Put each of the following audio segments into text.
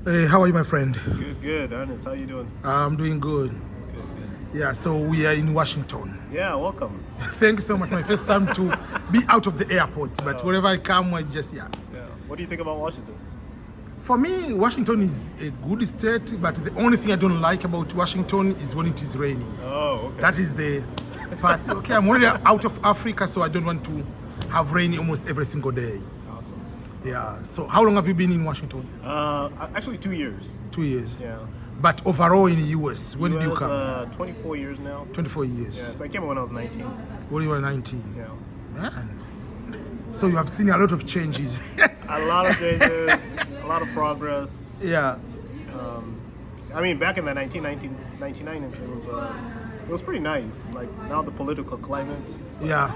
Hey, how are you, my friend? Good, Ernest. How you doing? I'm doing good. Good. Yeah, so we are in Washington. Yeah, welcome. Thank you so much. My first time to be out of the airport, but wherever I come, I just, yeah. Yeah. What do you think about Washington? For me, Washington is a good state, but the only thing I don't like about Washington is when it is raining. Oh, okay. That is the part. Okay, I'm already out of Africa, so I don't want to have rain almost every single day. Awesome. Yeah, so how long have you been in Washington? Actually 2 years. 2 years. Yeah. But overall in the US, when did you come? 24 years now. 24 Yeah, years. so I came when I was 19. When you were 19. Yeah. Man. So you have seen a lot of changes. A lot of changes, a lot of progress. Yeah. I mean, back in the 1999, it was pretty nice. Like now the political climate. Yeah.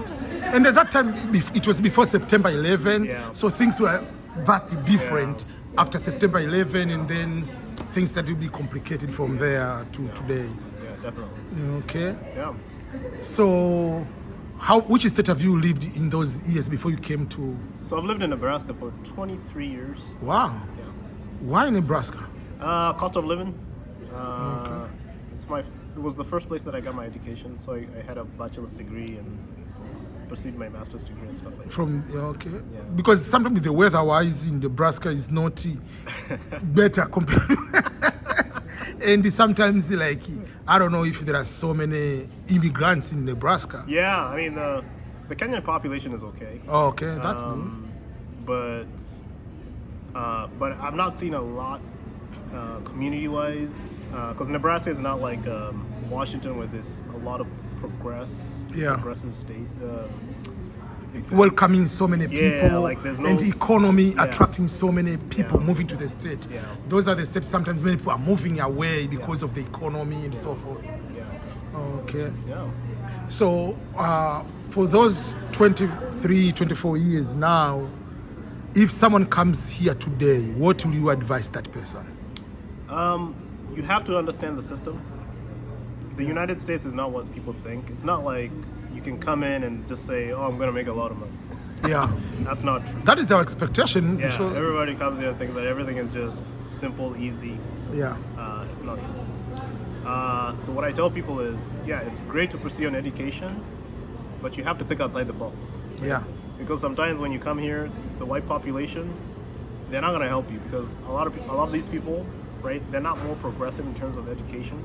And at that time, it was before September 11. Yeah. So things were vastly different after September 11, and then things started to be complicated from there to today. Yeah, definitely. Okay. Yeah. So, which state have you lived in those years before you came to? So I've lived in Nebraska for 23 years. Wow. Yeah. Why Nebraska? Cost of living. It was the first place that I got my education. So I had a bachelor's degree and pursued my master's degree and stuff like that. Okay. Yeah. Because sometimes the weather-wise in Nebraska is not better compared. And sometimes, like, I don't know if there are so many immigrants in Nebraska. Yeah, I mean the Kenyan population is okay. Oh, okay, that's good. But I've not seen a lot community-wise, because Nebraska is not like Washington, where there's a lot of progressive state. Welcoming so many people, like there's no, and the economy attracting so many people moving to the state. Yeah. Those are the states sometimes many people are moving away because of the economy and so forth. Yeah. Okay. Yeah. So for those 23, 24 years now, if someone comes here today, what will you advise that person? You have to understand the system. The United States is not what people think. It's not like you can come in and just say, "Oh, I'm going to make a lot of money." Yeah. That's not true. That is our expectation. Yeah, So, everybody comes here and thinks that everything is just simple, easy. yeah. It's not true. So what I tell people is, yeah, it's great to pursue an education, but you have to think outside the box. Yeah. Because sometimes when you come here, the white population, they're not going to help you, because a lot of these people, right, they're not more progressive in terms of education,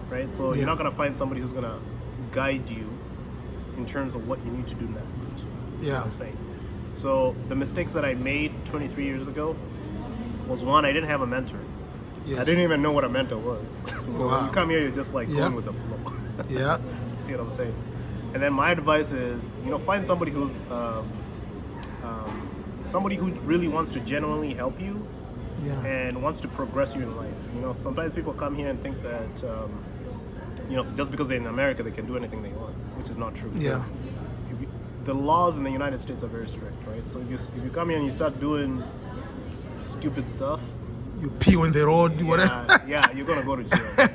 right? So you're not going to find somebody who's going to guide you in terms of what you need to do next. You know what I'm saying? So the mistakes that I made 23 years ago was, one, I didn't have a mentor. Yes. I didn't even know what a mentor was. Wow. When you come here, you're just like going with the flow. Yeah. You see what I'm saying? And then my advice is, find somebody who's somebody who really wants to genuinely help you and wants to progress you in life. Sometimes people come here and think that just because they're in America they can do anything they want, which is not true. Yeah. The laws in the United States are very strict, right? So if you come here and you start doing stupid stuff, You pee on the road, whatever. yeah, you're gonna go to jail, right?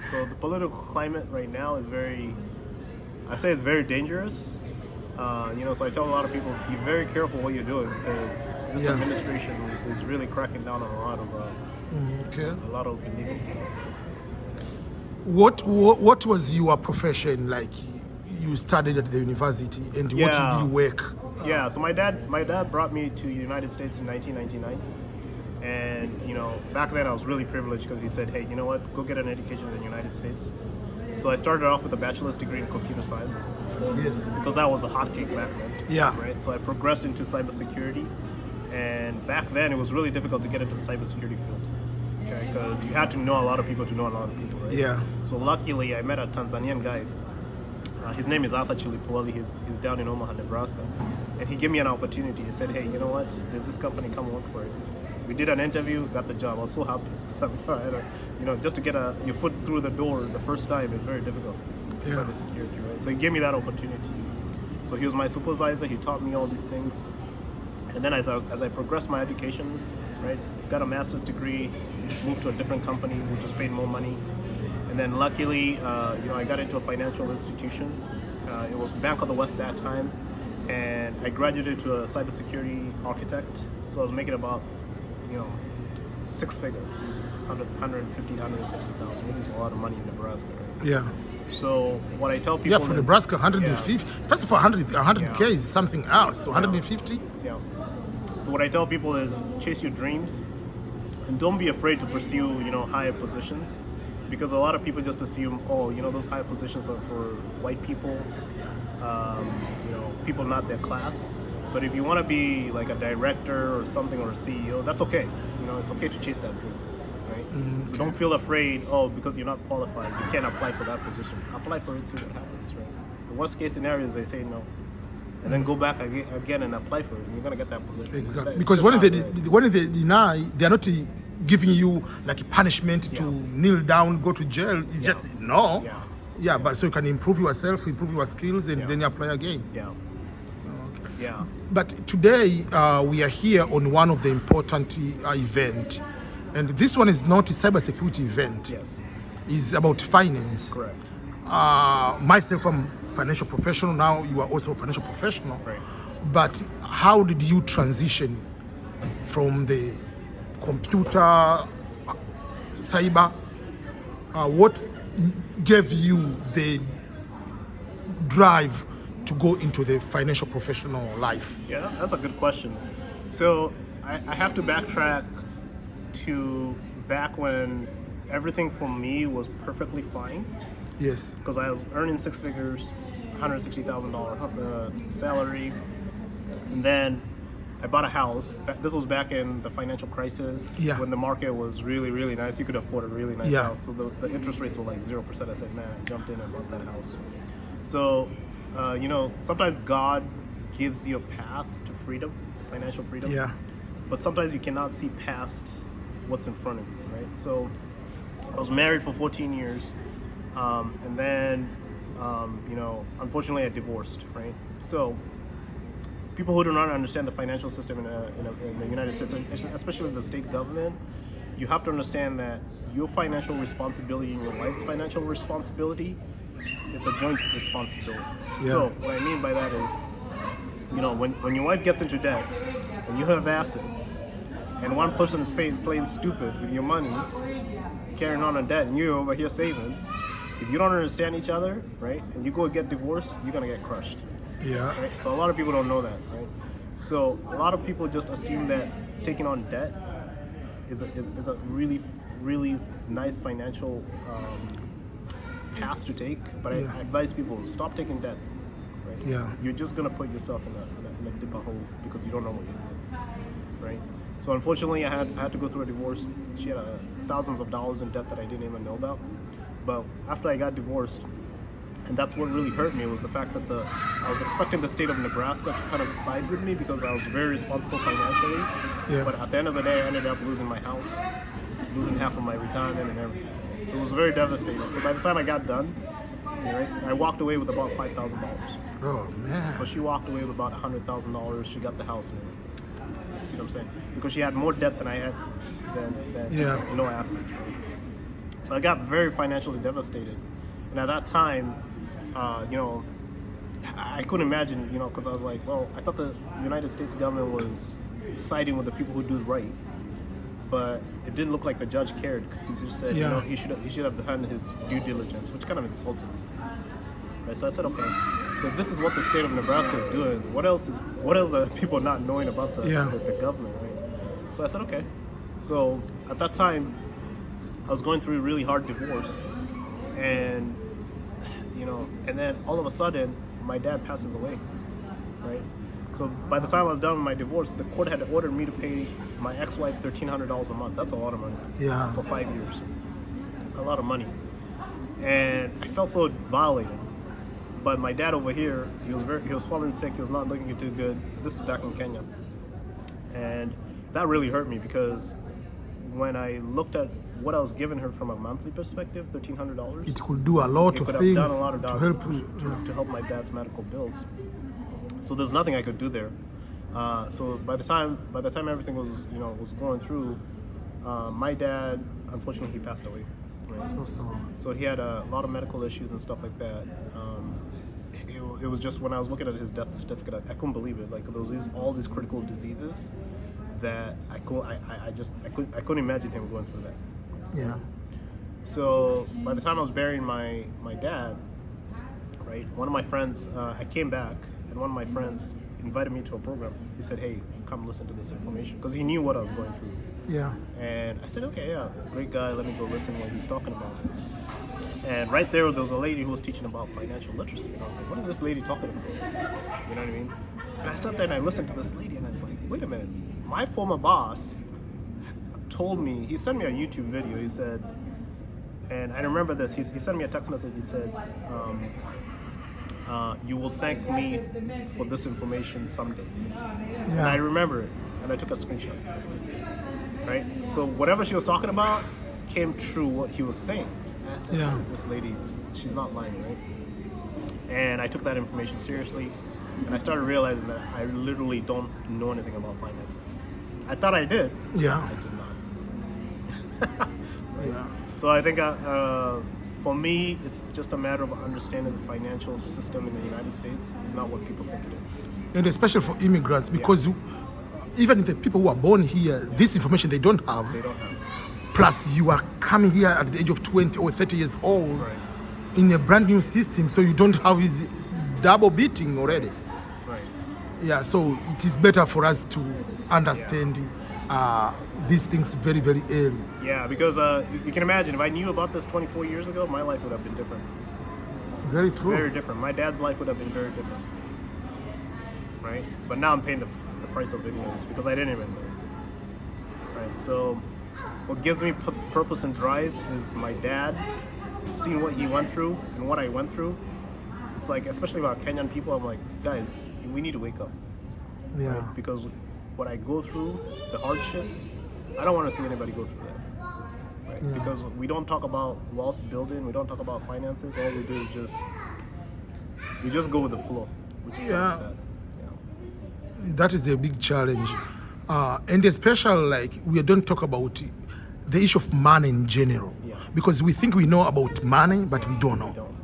So the political climate right now is it's very dangerous. So I tell a lot of people, be very careful what you're doing, because this administration is really cracking down on a lot of illegal stuff. What was your profession like? You studied at the university, and what did you work? Yeah, so my dad brought me to the United States in 1999. And, back then I was really privileged, because he said, hey, you know what, go get an education in the United States. So I started off with a bachelor's degree in computer science. Yes. Because that was a hotcake back then. Yeah. Right. So I progressed into cybersecurity. And back then it was really difficult to get into the cybersecurity field. Okay. Because you had to know a lot of people to know a lot of people, right? Yeah. So luckily I met a Tanzanian guy. His name is Arthur Chilipoli. He's down in Omaha, Nebraska. And he gave me an opportunity. He said, hey, you know what? There's this company, come work for it. We did an interview, got the job. I was so happy. Just to get your foot through the door the first time is very difficult. Cybersecurity, right? So he gave me that opportunity. So he was my supervisor. He taught me all these things. And then as I progressed my education, right, got a master's degree, moved to a different company, which just paid more money. And then luckily, I got into a financial institution. It was Bank of the West that time. And I graduated to a cybersecurity architect. So I was making about six figures, easy, 150, 160,000, which is a lot of money in Nebraska, right? Yeah. So what I tell people Yeah, for is, Nebraska, 150. Yeah, First of all, 100K is something else. So 150? yeah. So what I tell people is chase your dreams and don't be afraid to pursue, higher positions, because a lot of people just assume, oh, those higher positions are for white people, people not their class. But if you want to be like a director or something, or a CEO, that's okay. It's okay to chase that dream, right? So don't feel afraid, because you're not qualified, you can't apply for that position. Apply for it, see what happens, right? The worst case scenario is they say no, and then go back again and apply for it, and you're gonna get that position. Exactly. It's Because just when they deny, they are not giving you like a punishment to kneel down, go to jail. It's just no. Yeah, but so you can improve yourself, improve your skills, and then you apply again. Yeah. Okay. Yeah. But today we are here on one of the important event, and this one is not a cybersecurity event. Yes. It's about finance. Correct. Myself, I'm a financial professional. Now you are also a financial professional. Right. But how did you transition from the computer, cyber? What gave you the drive to go into the financial professional life? Yeah, that's a good question. So I have to backtrack to back when everything for me was perfectly fine. Yes. Because I was earning six figures, $160,000 salary, and then I bought a house. This was back in the financial crisis, when the market was really, really nice. You could afford a really nice house. So the interest rates were like 0%. I said, man, I jumped in and bought that house. So, sometimes God gives you a path to freedom, financial freedom. Yeah. But sometimes you cannot see past what's in front of you, right? So I was married for 14 years. And then, unfortunately I divorced, right? So people who do not understand the financial system in the United States, especially the state government, you have to understand that your financial responsibility and your wife's financial responsibility is a joint responsibility. Yeah. So what I mean by that is, when your wife gets into debt and you have assets, and one person is playing stupid with your money, carrying on a debt, and you're over here saving, if you don't understand each other, right, and you go and get divorced, you're gonna get crushed. Yeah. Right? So a lot of people don't know that, right? So a lot of people just assume that taking on debt is a really, really nice financial path to take. But I advise people, stop taking debt. Right? Yeah. You're just gonna put yourself in a deeper hole because you don't know what you're doing, right? So unfortunately, I had to go through a divorce. She had thousands of dollars in debt that I didn't even know about. But after I got divorced, and that's what really hurt me, was the fact that I was expecting the state of Nebraska to kind of side with me because I was very responsible financially. Yeah. But at the end of the day, I ended up losing my house, losing half of my retirement and everything. So it was very devastating. So by the time I got done, right, I walked away with about $5,000. Oh man. So she walked away with about $100,000. She got the house and everything. See what I'm saying? Because she had more debt than I had, than no assets. Right? So I got very financially devastated. And at that time, I couldn't imagine, because I was like, well, I thought the United States government was siding with the people who do right, but it didn't look like the judge cared. He just said, he should have done his due diligence, which kind of insulted me. Right? So I said, okay, so this is what the state of Nebraska is doing. What else are people not knowing about the government, right? So I said, okay. So at that time, I was going through a really hard divorce, and and then all of a sudden, my dad passes away, right? So by the time I was done with my divorce, the court had ordered me to pay my ex-wife $1,300 a month. That's a lot of money. Yeah. For 5 years, a lot of money, and I felt so violated. But my dad over here, he was falling sick. He was not looking too good. This is back in Kenya, and that really hurt me because when I looked at what I was giving her from a monthly perspective, $1,300. It could do a lot of things to help to help my dad's medical bills. So there's nothing I could do there. So by the time everything was was going through, my dad, unfortunately, he passed away. Right? So he had a lot of medical issues and stuff like that. It was just when I was looking at his death certificate, I couldn't believe it. Like there was all these critical diseases, that I couldn't imagine him going through that. Yeah. So by the time I was burying my dad, right, one of my friends, I came back, and one of my friends invited me to a program. He said, "Hey, come listen to this information," because he knew what I was going through. Yeah. And I said, "Okay, yeah, great guy. Let me go listen to what he's talking about." And right there was a lady who was teaching about financial literacy, and I was like, "What is this lady talking about?" You know what I mean? And I sat there and I listened to this lady, and I was like, "Wait a minute, my former boss told me." He sent me a YouTube video. He said, and I remember this. He sent me a text message. He said, "You will thank me for this information someday." And I remember it, and I took a screenshot. Right? So whatever she was talking about came true what he was saying. And I said, Yeah. "This lady, she's not lying, right?" And I took that information seriously, and I started realizing that I literally don't know anything about finances. I thought I did. Yeah. I did not. Yeah. So I think for me, it's just a matter of understanding the financial system in the United States. It's not what people think it is. And especially for immigrants, because even the people who are born here, this information they don't have. They don't have. Plus, you are coming here at the age of 20 or 30 years old Right. in a brand new system, so you don't have his double beating already. Right. Yeah, so it is better for us to understand these things very, very early. Yeah, because you can imagine, if I knew about this 24 years ago, my life would have been different. Very true. Very different. My dad's life would have been very different. Right? But now I'm paying the price of ignorance because I didn't even know. Right? So what gives me purpose and drive is my dad, seeing what he went through and what I went through. It's like, especially about Kenyan people, I'm like, guys, we need to wake up. Yeah. Right? Because what I go through, the hardships, I don't want to see anybody go through that. Right? Yeah. Because we don't talk about wealth building, we don't talk about finances. All we do is we just go with the flow, which is kind of sad. That is a big challenge. And especially, like, we don't talk about the issue of money in general. Yeah. Because we think we know about money, but we don't know. We don't.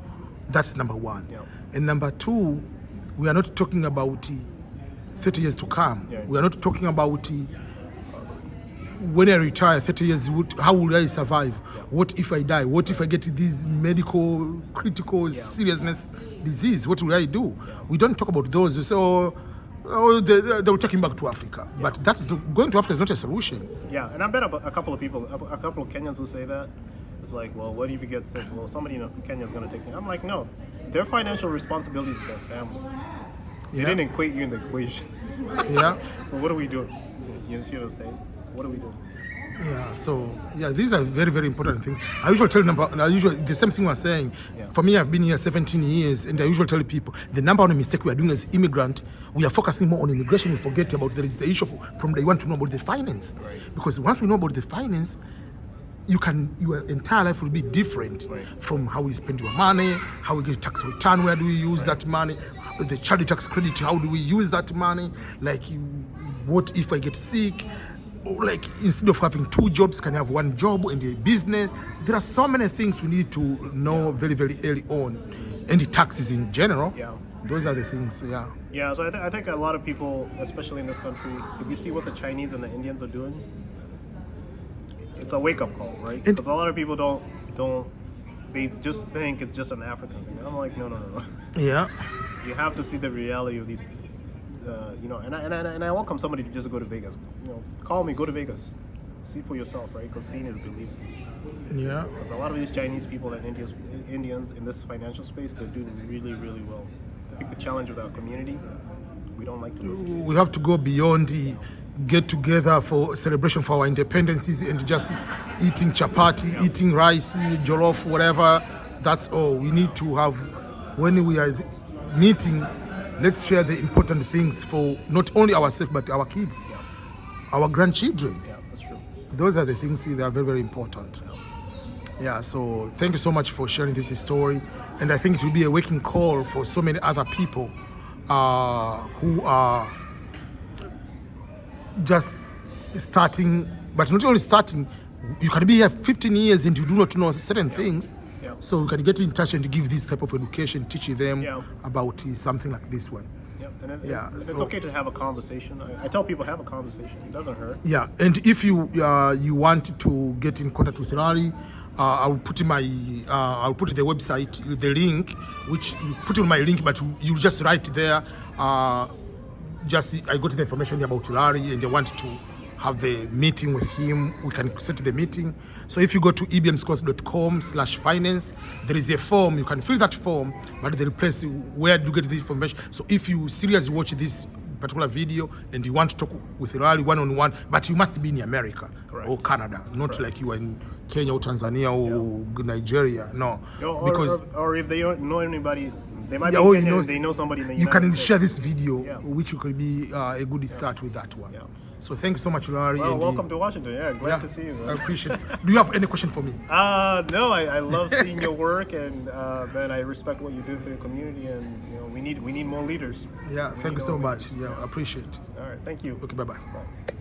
That's number one. Yeah. And number two, we are not talking about 30 years to come. Yeah. We are not talking about when I retire 30 years, how will I survive? Yeah. What if I die? What if I get this medical, critical seriousness disease? What will I do? Yeah. We don't talk about those. We say, they will take him back to Africa. Yeah. But going to Africa is not a solution. Yeah, and I bet a couple of people, a couple of Kenyans who say that. It's like, well, what if you get sick? Well, somebody in Kenya is going to take you. I'm like, no, their financial responsibility is their family. They Yeah. didn't equate you in the equation. Yeah. So what do we do? You see what I'm saying? What do we do? Yeah, so these are very, very important things. I usually tell the same thing we're saying. Yeah. For me, I've been here 17 years, and I usually tell people the number one mistake we are doing as immigrant, we are focusing more on immigration. We forget about there is the issue from day one to know about the finance. Right. Because once we know about the finance, your entire life will be different. Right. From how you spend your money, how we get tax return, where do we use that money, the child tax credit, how do we use that money, what if I get sick? Like, instead of having two jobs, can I have one job and a business? There are so many things we need to know very, very early on. And the taxes in general. Yeah. Those are the things, yeah. Yeah, so I think a lot of people, especially in this country, if you see what the Chinese and the Indians are doing, it's a wake-up call, right? Because a lot of people don't, they just think it's just an African thing. And I'm like, no. Yeah. You have to see the reality of these, and I welcome somebody to just go to Vegas. Call me, go to Vegas. See for yourself, right? Because seeing is believing. Yeah. Because a lot of these Chinese people and Indians in this financial space, they're doing really, really well. I think the challenge with our community, we don't like to listen. We have to go beyond the get together for celebration for our independences and just eating chapati, eating rice, jollof, whatever. That's all. We need to have, when we are meeting, let's share the important things for not only ourselves but our kids, our grandchildren. Yeah, that's true. Those are the things that are very, very important. Yeah, so thank you so much for sharing this story. And I think it will be a waking call for so many other people who are just starting, but not only starting, you can be here 15 years and you do not know certain things. Yeah. So you can get in touch and give this type of education, teaching them Yeah. about something like this one. Yeah, And it's so- okay to have a conversation. I tell people, have a conversation. It doesn't hurt. Yeah, and if you you want to get in contact with Larry, I'll put in my I'll put the website, the link, which you put in my link, but you just write there. Just I got the information about Larry, and I want to have the meeting with him. We can set the meeting. So if you go to ebnscores.com/finance, there is a form. You can fill that form, but the place where do you get the information. So if you seriously watch this particular video and you want to talk with Larry one-on-one, but you must be in America. Correct. Or Canada, not like you are in Kenya or Tanzania or Nigeria. No, Or if they don't know anybody, they might be or in Kenya and they know somebody in the you United can States. share this video, Yeah. which could be a good start with that one. Yeah. So thanks so much, Larry. Well, and, welcome to Washington. Yeah, glad to see you. I Man. appreciate it. Do you have any question for me? No, I love seeing your work, and man, I respect what you do for your community, and we need more leaders. Yeah, We thank need you so more much. leaders. Yeah, I appreciate it. All right, thank you. Okay, bye-bye. Bye.